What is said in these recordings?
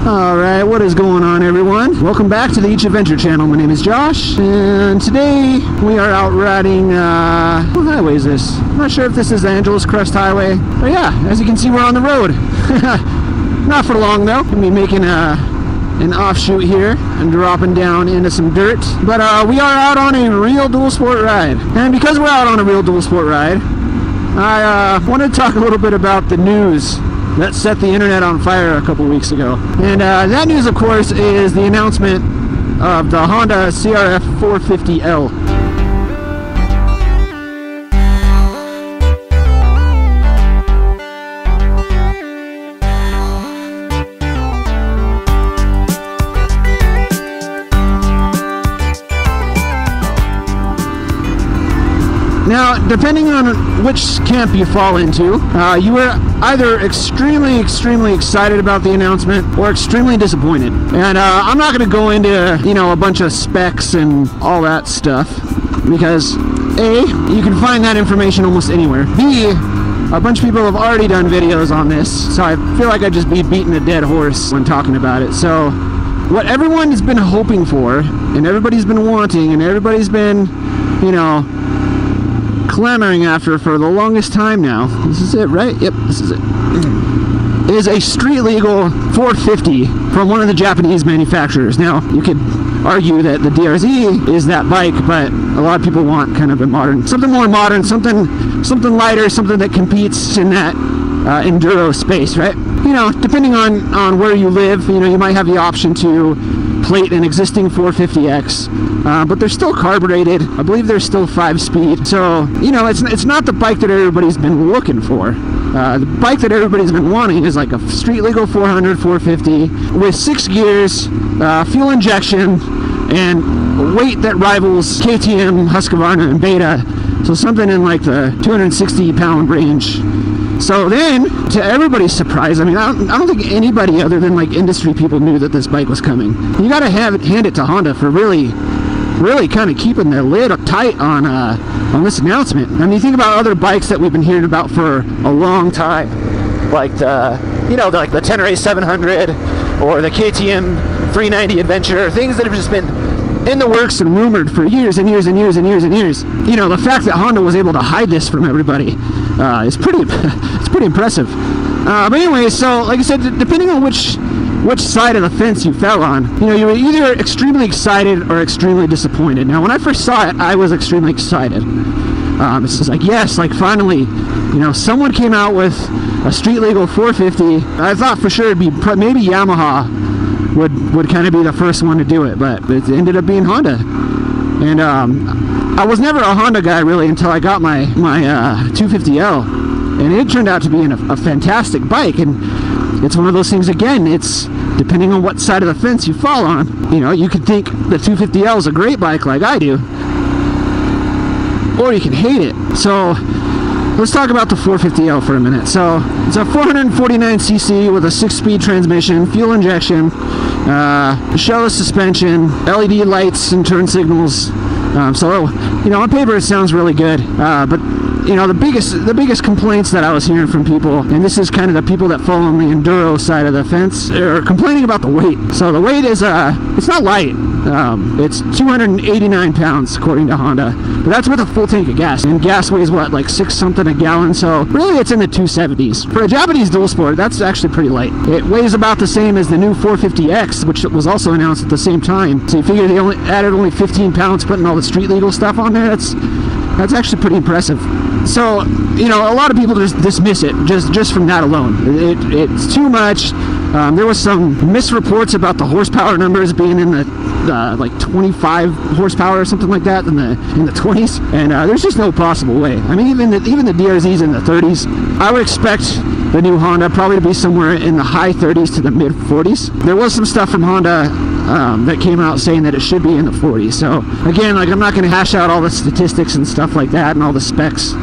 Alright, what is going on, everyone? Welcome back to the Each Adventure channel. My name is Josh, and today we are out riding, what highway is this? I'm not sure if this is the Angeles Crest Highway, but yeah, as you can see, we're on the road. Not for long, though. Gonna be making an offshoot here and dropping down into some dirt. But we are out on a real dual sport ride. And because we're out on a real dual sport ride, I wanted to talk a little bit about the news that set the internet on fire a couple weeks ago. And that news, of course, is the announcement of the Honda CRF450L. Now, depending on which camp you fall into, you were either extremely excited about the announcement or extremely disappointed. And I'm not going to go into, you know, a bunch of specs and all that stuff, because A, you can find that information almost anywhere. B, a bunch of people have already done videos on this, so I feel like I'd just be beating a dead horse when talking about it. So what everyone has been hoping for, and everybody's been wanting, and everybody's been, you know, clamoring after for the longest time now, this is it, right? Yep, this is it, is a street legal 450 from one of the Japanese manufacturers. Now, you could argue that the DRZ is that bike, but a lot of people want kind of a modern, something more modern, something lighter, something that competes in that enduro space, right? You know, depending on where you live, you know, you might have the option to plate an existing 450X, but they're still carbureted. I believe they're still 5-speed. So, you know, it's not the bike that everybody's been looking for. The bike that everybody's been wanting is like a street legal 400, 450 with 6 gears, fuel injection, and weight that rivals KTM, Husqvarna, and Beta. So something in like the 260-pound range. So then, to everybody's surprise, I mean, I don't think anybody other than like industry people knew that this bike was coming. You gotta hand it to Honda for really kind of keeping their lid tight on this announcement. I mean, you think about other bikes that we've been hearing about for a long time, like like the Tenere 700 or the KTM 390 Adventure, things that have just been in the works and rumored for years and years and years and years and years. You know, the fact that Honda was able to hide this from everybody is pretty impressive. But anyway, so like I said, depending on which side of the fence you fell on, you know, you were either extremely excited or extremely disappointed. Now, when I first saw it, I was extremely excited. It's just like, yes, like finally, you know, someone came out with a street legal 450. I thought for sure it'd be maybe Yamaha would kind of be the first one to do it, but it ended up being Honda. And I was never a Honda guy really until I got my 250L, and it turned out to be a fantastic bike. And it's one of those things, again, it's depending on what side of the fence you fall on. You know, you could think the 250L is a great bike like I do, or you can hate it. So let's talk about the 450L for a minute. So it's a 449cc with a 6-speed transmission, fuel injection, shellless suspension, LED lights and turn signals. So, you know, on paper it sounds really good, but you know, the biggest complaints that I was hearing from people, and this is kind of the people that fall on the enduro side of the fence, are complaining about the weight. So the weight is it's not light. It's 289 pounds according to Honda, but that's with a full tank of gas, and gas weighs what, like 6 something a gallon, so really it's in the 270s. For a Japanese dual sport, that's actually pretty light. It weighs about the same as the new 450X, which was also announced at the same time. So you figure they added 15 pounds putting all the street legal stuff on there. That's actually pretty impressive. So, you know, a lot of people just dismiss it just from that alone. It's too much. There was some misreports about the horsepower numbers being in the like 25 horsepower or something like that in the 20s, and there's just no possible way. I mean, even the DRZ's in the 30s. I would expect the new Honda probably to be somewhere in the high 30s to the mid 40s. There was some stuff from Honda that came out saying that it should be in the 40s. So again, like, I'm not going to hash out all the statistics and stuff like that and all the specs.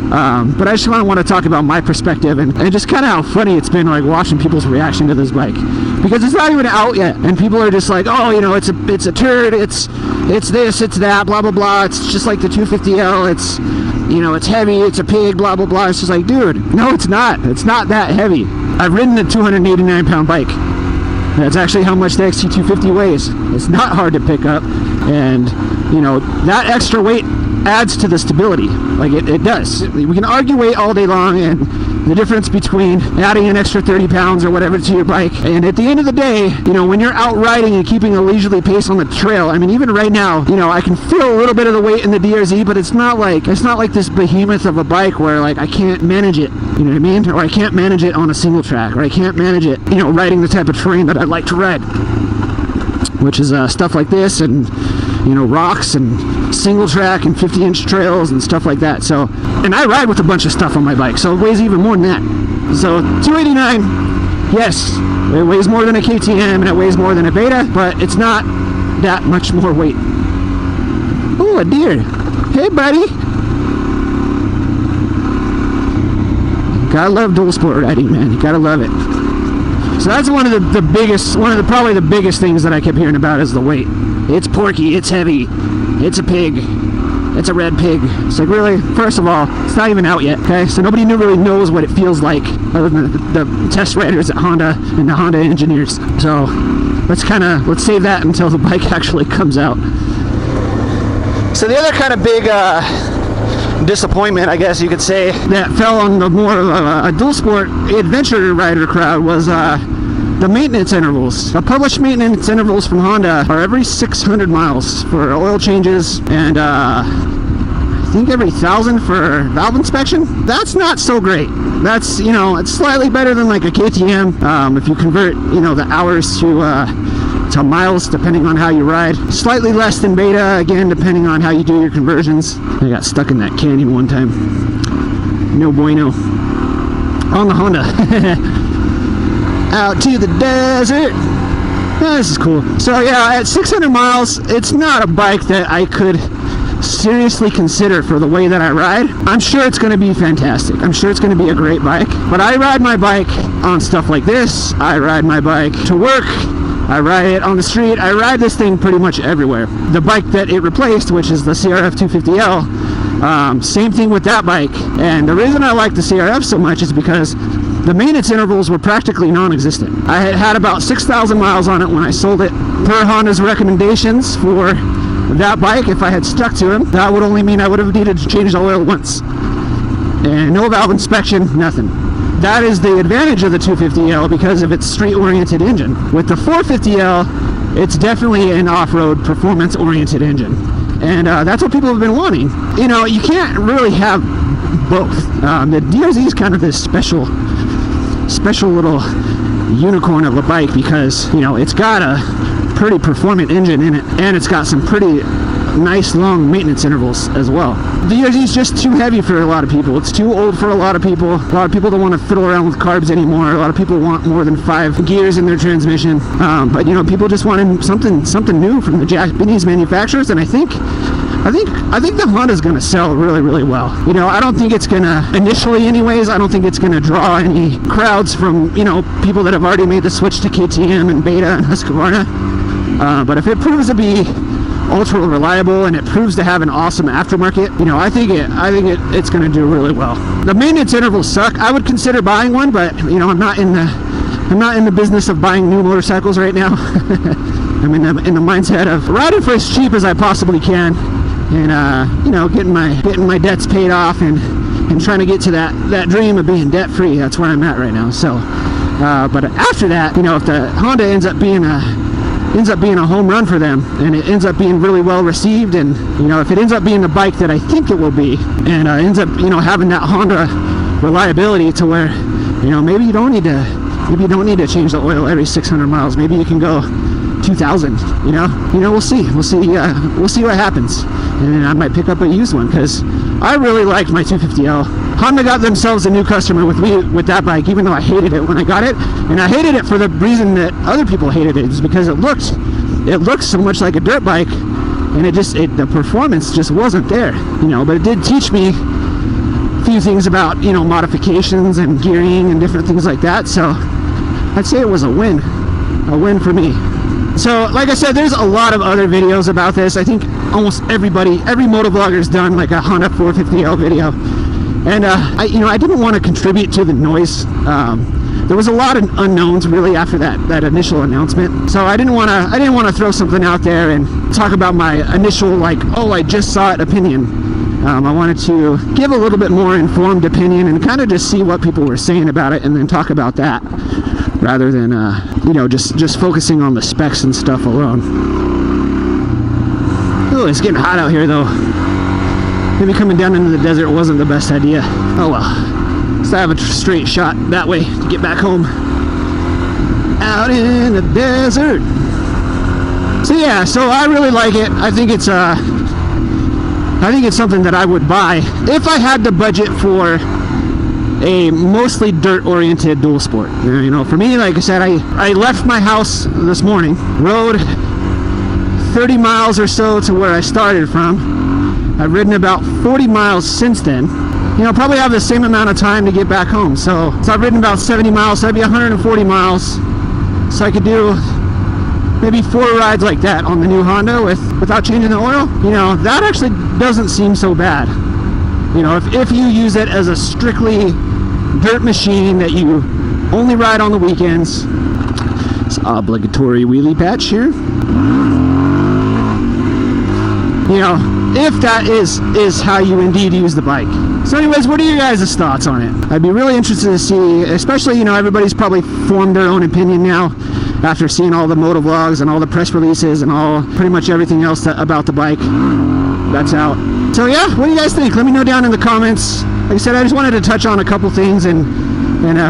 But I just want to talk about my perspective and just kind of how funny it's been, like, watching people's reaction to this bike, because it's not even out yet, and people are just like, oh, you know, it's a turd, it's this, it's that, blah blah blah. It's just like the 250L. It's, you know, it's heavy, it's a pig, blah blah blah. It's just like, dude, no, it's not that heavy. I've ridden a 289 pound bike. That's actually how much the XT250 weighs. It's not hard to pick up, and you know, that extra weight adds to the stability. Like it does. We can argue weight all day long and the difference between adding an extra 30 pounds or whatever to your bike, and at the end of the day, you know, when you're out riding and keeping a leisurely pace on the trail, I mean, even right now, you know, I can feel a little bit of the weight in the DRZ, but it's not like this behemoth of a bike where like I can't manage it, you know what I mean, or I can't manage it on a single track, or I can't manage it, you know, riding the type of terrain that I like to ride, which is stuff like this, and you know, rocks and single track and 50-inch trails and stuff like that. So, and I ride with a bunch of stuff on my bike, so it weighs even more than that. So 289, yes, it weighs more than a KTM and it weighs more than a Beta, but it's not that much more weight. Oh, a deer. Hey, buddy. Gotta love dual sport riding, man. You gotta love it. So that's one of the biggest, probably the biggest things that I kept hearing about is the weight. It's porky, it's heavy, it's a pig, it's a red pig. It's like, really, first of all, it's not even out yet, okay? So nobody really knows what it feels like other than the test riders at Honda and the Honda engineers. So let's save that until the bike actually comes out. So the other kind of big disappointment, I guess you could say, that fell on the more a dual sport adventure rider crowd was the maintenance intervals. The published maintenance intervals from Honda are every 600 miles for oil changes, and I think every 1,000 for valve inspection. That's not so great. That's, you know, it's slightly better than like a KTM if you convert, you know, the hours to miles depending on how you ride. Slightly less than Beta, again, depending on how you do your conversions. I got stuck in that canyon one time. No bueno. On the Honda. Out to the desert. Oh, this is cool. So yeah, at 600 miles, it's not a bike that I could seriously consider for the way that I ride. I'm sure it's going to be fantastic. I'm sure it's going to be a great bike. But I ride my bike on stuff like this. I ride my bike to work. I ride it on the street. I ride this thing pretty much everywhere. The bike that it replaced, which is the CRF450L, same thing with that bike. And the reason I like the CRF so much is because the maintenance intervals were practically non-existent. I had about 6,000 miles on it when I sold it. Per Honda's recommendations for that bike, if I had stuck to them, that would only mean I would have needed to change the oil once. And no valve inspection, nothing. That is the advantage of the 250L because of its street-oriented engine. With the 450L, it's definitely an off-road performance-oriented engine. And that's what people have been wanting. You know, you can't really have both. The DRZ is kind of this special little unicorn of a bike because, you know, it's got a pretty performant engine in it, and it's got some pretty nice long maintenance intervals as well. The DRZ is just too heavy for a lot of people. It's too old for a lot of people. A lot of people don't want to fiddle around with carbs anymore. A lot of people want more than 5 gears in their transmission. But you know, people just wanted something new from the Japanese manufacturers, and I think the Honda's going to sell really, really well. You know, I don't think it's going to, initially anyways, I don't think it's going to draw any crowds from, you know, people that have already made the switch to KTM and Beta and Husqvarna. But if it proves to be ultra reliable and it proves to have an awesome aftermarket, you know, I think it's going to do really well. The maintenance intervals suck. I would consider buying one, but you know, I'm not in the business of buying new motorcycles right now. I'm in the mindset of riding for as cheap as I possibly can, and you know, getting my debts paid off and trying to get to that dream of being debt free. That's where I'm at right now. So but after that, you know, if the Honda ends up being a home run for them, and it ends up being really well received, and you know, if it ends up being the bike that I think it will be, and ends up, you know, having that Honda reliability to where, you know, maybe you don't need to change the oil every 600 miles. Maybe you can go 2,000. You know, we'll see what happens, and I might pick up a used one because I really liked my 250L. Honda got themselves a new customer with me with that bike, even though I hated it when I got it, and I hated it for the reason that other people hated it, is because it looked so much like a dirt bike, and the performance just wasn't there, you know. But it did teach me a few things about, you know, modifications and gearing and different things like that. So I'd say it was a win for me. So like I said, there's a lot of other videos about this. I think almost every motovlogger's done like a Honda 450L video. And I didn't want to contribute to the noise. there was a lot of unknowns really after that initial announcement. So I didn't want to throw something out there and talk about my initial, like, oh, I just saw it opinion. I wanted to give a little bit more informed opinion and kind of just see what people were saying about it and then talk about that rather than, you know, just focusing on the specs and stuff alone. Oh, it's getting hot out here though. Maybe coming down into the desert wasn't the best idea. Oh well. So I have a straight shot that way to get back home. Out in the desert. So yeah, so I really like it. I think it's something that I would buy if I had the budget for a mostly dirt-oriented dual sport. You know, for me, like I said, I left my house this morning, rode 30 miles or so to where I started from. I've ridden about 40 miles since then. You know, probably have the same amount of time to get back home. So I've ridden about 70 miles, so that'd be 140 miles. So I could do maybe 4 rides like that on the new Honda without changing the oil. You know, that actually doesn't seem so bad. You know, if you use it as a strictly dirt machine that you only ride on the weekends. It's obligatory wheelie patch here. You know, if that is how you indeed use the bike. So anyways, what are your guys' thoughts on it? I'd be really interested to see, especially, you know, everybody's probably formed their own opinion now after seeing all the moto vlogs and all the press releases and all pretty much everything else about the bike that's out. So yeah, what do you guys think? Let me know down in the comments. Like I said, I just wanted to touch on a couple things and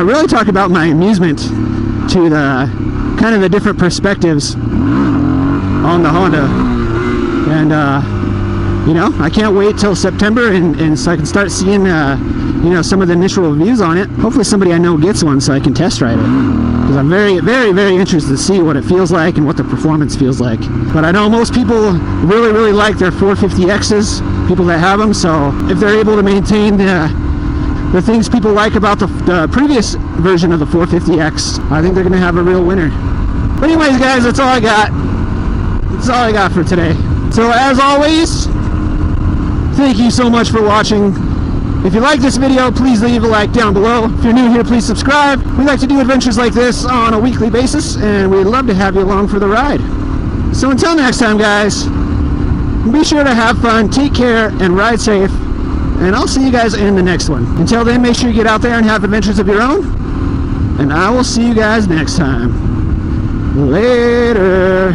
really talk about my amusement to the kind of the different perspectives on the Honda. And you know, I can't wait till September and so I can start seeing you know, some of the initial reviews on it. Hopefully somebody I know gets one so I can test ride it, because I'm very, very, very interested to see what it feels like and what the performance feels like. But I know most people really, really like their 450Xs, people that have them, so if they're able to maintain the things people like about the previous version of the 450X, I think they're going to have a real winner. But anyways, guys, that's all I got. That's all I got for today. So as always, thank you so much for watching. If you like this video, please leave a like down below. If you're new here, please subscribe. We like to do adventures like this on a weekly basis, and we'd love to have you along for the ride. So until next time, guys, be sure to have fun, take care, and ride safe. And I'll see you guys in the next one. Until then, make sure you get out there and have adventures of your own. And I will see you guys next time. Later.